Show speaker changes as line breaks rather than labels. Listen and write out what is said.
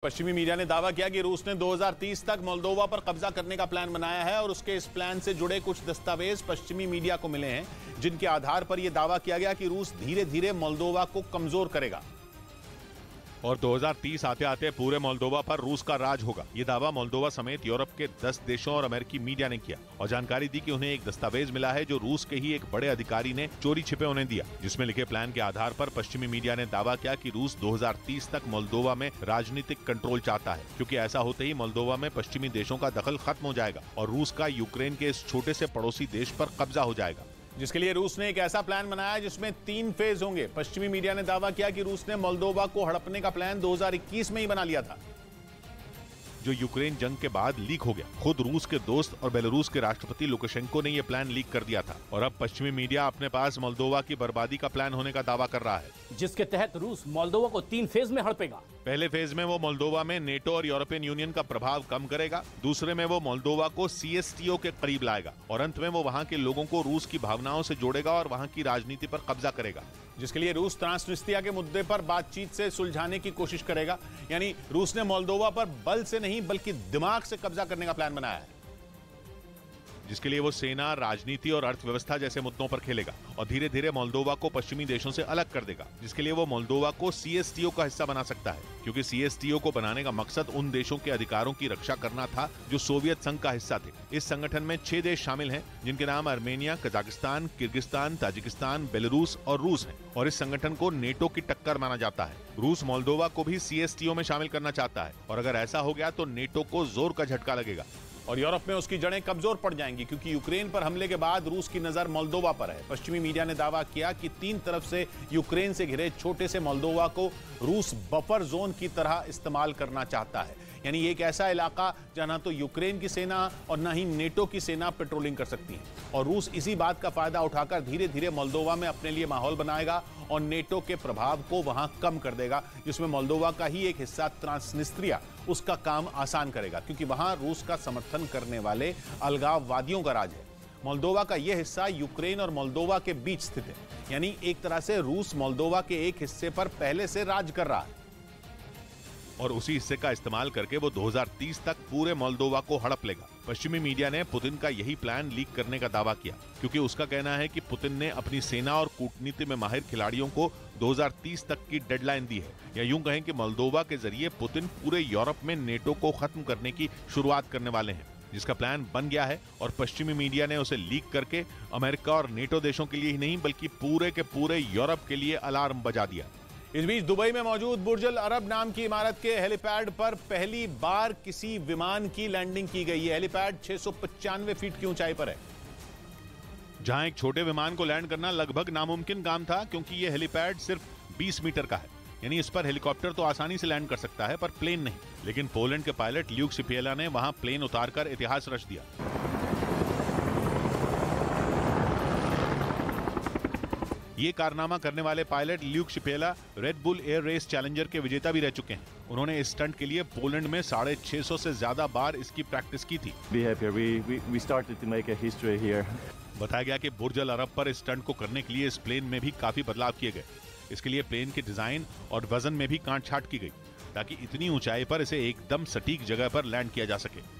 पश्चिमी मीडिया ने दावा किया कि रूस ने 2030 तक मोल्दोवा पर कब्जा करने का प्लान बनाया है और उसके इस प्लान से जुड़े कुछ दस्तावेज पश्चिमी मीडिया को मिले हैं जिनके आधार पर यह दावा किया गया कि रूस धीरे धीरे मोल्दोवा को कमजोर करेगा और 2030 आते आते पूरे मोल्दोवा पर रूस का राज होगा। ये दावा मोल्दोवा समेत यूरोप के 10 देशों और अमेरिकी मीडिया ने किया और जानकारी दी कि उन्हें एक दस्तावेज मिला है जो रूस के ही एक बड़े अधिकारी ने चोरी छिपे उन्हें दिया, जिसमें लिखे प्लान के आधार पर पश्चिमी मीडिया ने दावा किया कि रूस 2030 तक मोल्दोवा में राजनीतिक कंट्रोल चाहता है, क्योंकि ऐसा होते ही मोल्दोवा में पश्चिमी देशों का दखल खत्म हो जाएगा और रूस का यूक्रेन के इस छोटे से पड़ोसी देश पर कब्जा हो जाएगा, जिसके लिए रूस ने एक ऐसा प्लान बनाया जिसमें 3 फेज होंगे। पश्चिमी मीडिया ने दावा किया कि रूस ने मोल्दोवा को हड़पने का प्लान 2021 में ही बना लिया था, जो यूक्रेन जंग के बाद लीक हो गया। खुद रूस के दोस्त और बेलारूस के राष्ट्रपति लुकाशेंको ने यह प्लान लीक कर दिया था और अब पश्चिमी मीडिया अपने पास मोल्दोवा की बर्बादी का प्लान होने का दावा कर रहा है,
जिसके तहत रूस मोल्दोवा को 3 फेज में हड़पेगा।
पहले फेज में वो मोल्दोवा में नेटो और यूरोपियन यूनियन का प्रभाव कम करेगा, दूसरे में वो मोल्दोवा को सीएसटीओ के करीब लाएगा और अंत में वो वहां के लोगों को रूस की भावनाओं से जोड़ेगा और वहां की राजनीति पर कब्जा करेगा, जिसके लिए रूस ट्रांसनिस्ट्रिया के मुद्दे पर बातचीत से सुलझाने की कोशिश करेगा। यानी रूस ने मोल्दोवा पर बल से नहीं बल्कि दिमाग से कब्जा करने का प्लान बनाया है, जिसके लिए वो सेना, राजनीति और अर्थव्यवस्था जैसे मुद्दों पर खेलेगा और धीरे धीरे मोल्दोवा को पश्चिमी देशों से अलग कर देगा, जिसके लिए वो मोल्दोवा को सीएसटीओ का हिस्सा बना सकता है, क्योंकि सीएसटीओ को बनाने का मकसद उन देशों के अधिकारों की रक्षा करना था जो सोवियत संघ का हिस्सा थे। इस संगठन में 6 देश शामिल हैं, जिनके नाम Armenia, Kazakhstan, Kyrgyzstan, Tajikistan, Belarus और रूस है और इस संगठन को नेटो की टक्कर माना जाता है। रूस मोल्दोवा को भी सीएसटीओ में शामिल करना चाहता है और अगर ऐसा हो गया तो नेटो को जोर का झटका लगेगा और यूरोप में उसकी जड़ें कमजोर पड़ जाएंगी, क्योंकि यूक्रेन पर हमले के बाद रूस की नजर मोल्दोवा पर है। पश्चिमी मीडिया ने दावा किया कि 3 तरफ से यूक्रेन से घिरे छोटे से मोल्दोवा को रूस बफर जोन की तरह इस्तेमाल करना चाहता है, यानी एक ऐसा इलाका जहां ना तो यूक्रेन की सेना और ना ही नेटो की सेना पेट्रोलिंग कर सकती है और रूस इसी बात का फायदा उठाकर धीरे धीरे मोल्दोवा में अपने लिए माहौल बनाएगा और नेटो के प्रभाव को वहां कम कर देगा, जिसमें मोल्दोवा का ही एक हिस्सा ट्रांसनिस्ट्रिया उसका काम आसान करेगा, क्योंकि वहां रूस का समर्थन करने वाले अलगाववादियों का राज है। मोल्दोवा का यह हिस्सा यूक्रेन और मोल्दोवा के बीच स्थित है, यानी एक तरह से रूस मोल्दोवा के एक हिस्से पर पहले से राज कर रहा है और उसी हिस्से का इस्तेमाल करके वो 2030 तक पूरे मोल्दोवा को हड़प लेगा। पश्चिमी मीडिया ने पुतिन का यही प्लान लीक करने का दावा किया, क्योंकि उसका कहना है कि पुतिन ने अपनी सेना और कूटनीति में माहिर खिलाड़ियों को 2030 तक की डेडलाइन दी है, या यूं कहें कि मोल्दोवा के जरिए पुतिन पूरे यूरोप में नेटो को खत्म करने की शुरुआत करने वाले हैं, जिसका प्लान बन गया है और पश्चिमी मीडिया ने उसे लीक करके अमेरिका और नेटो देशों के लिए ही नहीं बल्कि पूरे के पूरे यूरोप के लिए अलार्म बजा दिया। इस बीच दुबई में मौजूद बुर्ज अल अरब नाम की इमारत के हेलीपैड पर पहली बार किसी विमान की लैंडिंग की गई है। हेलीपैड 695 फीट की ऊंचाई पर है, जहां एक छोटे विमान को लैंड करना लगभग नामुमकिन काम था, क्योंकि यह हेलीपैड सिर्फ 20 मीटर का है, यानी इस पर हेलीकॉप्टर तो आसानी से लैंड कर सकता है पर प्लेन नहीं। लेकिन पोलैंड के पायलट ल्यूक शिपिएला ने वहां प्लेन उतारकर इतिहास रच दिया। ये कारनामा करने वाले pilot Luke Czepiela Red Bull Air Race Challenger के विजेता भी रह चुके हैं। उन्होंने इस स्टंट के लिए पोलैंड में 650 से ज्यादा बार इसकी प्रैक्टिस की थी। बताया गया कि बुर्ज अल अरब पर इस स्टंट को करने के लिए इस प्लेन में भी काफी बदलाव किए गए। इसके लिए प्लेन के डिजाइन और वजन में भी काट छांट की गई, ताकि इतनी ऊंचाई पर इसे एकदम सटीक जगह पर लैंड किया जा सके।